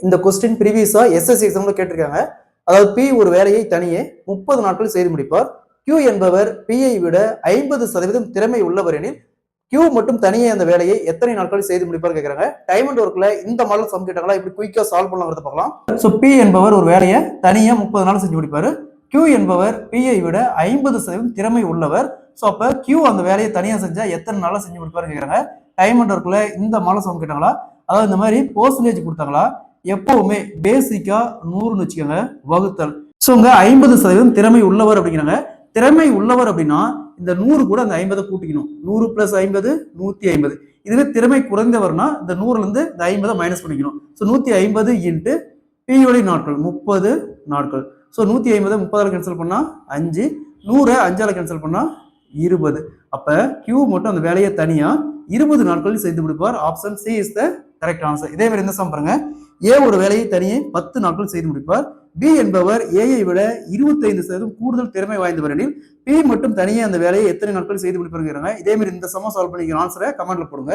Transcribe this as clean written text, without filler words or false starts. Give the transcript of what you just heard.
இந்த question ப்ரீவியஸா SSC எக்ஸாம்ல கேட்டிருக்காங்க. அதாவது பி ஒரு வேலையை தனியே 30 நாட்கள் செய்து முடிப்பார். Q என்பவர் P-ஐ விட 50% திறமை உள்ளவர் எனில் Q மட்டும் தனியே அந்த வேலையை எத்தனை நாட்கள் செய்து முடிப்பார் கேட்கறாங்க. டைம் அண்ட் ஒர்க்ல இந்த மாடல் சம் கேட்டாங்களா, இப்படி குயிக்கா சால்வ் பண்ணலாம்ங்கறத பார்க்கலாம். சோ P என்பவர் ஒரு வேலையை தனியா 30 நாள் செஞ்சு முடிப்பாரு. Q என்பவர் P-ஐ விட 50% திறமை உள்ளவர். சோ அப்ப Q அந்த வேலையை தனியா செஞ்சா எத்தனை நாளா செஞ்சு முடிப்பாரு கேட்கறாங்க. டைம் அண்ட் ஒர்க்ல இந்த மாடல் சம் கேட்டாங்களா, அதாவது இந்த மாதிரி பெர்சன்டேஜ் கொடுத்தாங்களா, எப்பவுமே பேசிக்கா 100ன்னு வச்சுக்கோங்க வகுத்தல். சோ இங்க 50% திறமை உள்ளவர் அப்படிங்கிறாங்க. திறமை உள்ளவர் அப்படின்னா இந்த 100 கூட அந்த 50 கூட்டிக்கணும். 100 + 50 150. இதுவே திறமை குறைந்தவர்னா இந்த 100ல இருந்து இந்த 50 மைனஸ் பண்ணிக்கணும். சோ 150 இன்டு P உடைய நாட்கள் 30 நாட்கள். சோ 150 30ஆல கேன்சல் பண்ணா 5, 100 5ஆல கேன்சல் பண்ணா 20. அப்ப Q மட்டும் அந்த வேலையை தனியா 20 நாட்களில் செய்து முடிப்பார். Option C is the correct answer. இதே மாதிரி இந்த சம் பாருங்க. A ஒரு வேலையை தனியே 10 நாட்கள் செய்து முடிப்பார். B என்பவர் A-ஐ விட 25% கூடுதல் திறமை வாய்ந்தவர் எனில் P மட்டும் தனியே அந்த வேலையை எத்தனை நாட்கள் செய்து முடிப்பாருங்கிறாங்க. இதே மாதிரி இந்த சம சால்வ் பண்ணிக்கிற ஆன்சரை கமெண்ட்ல போடுங்க.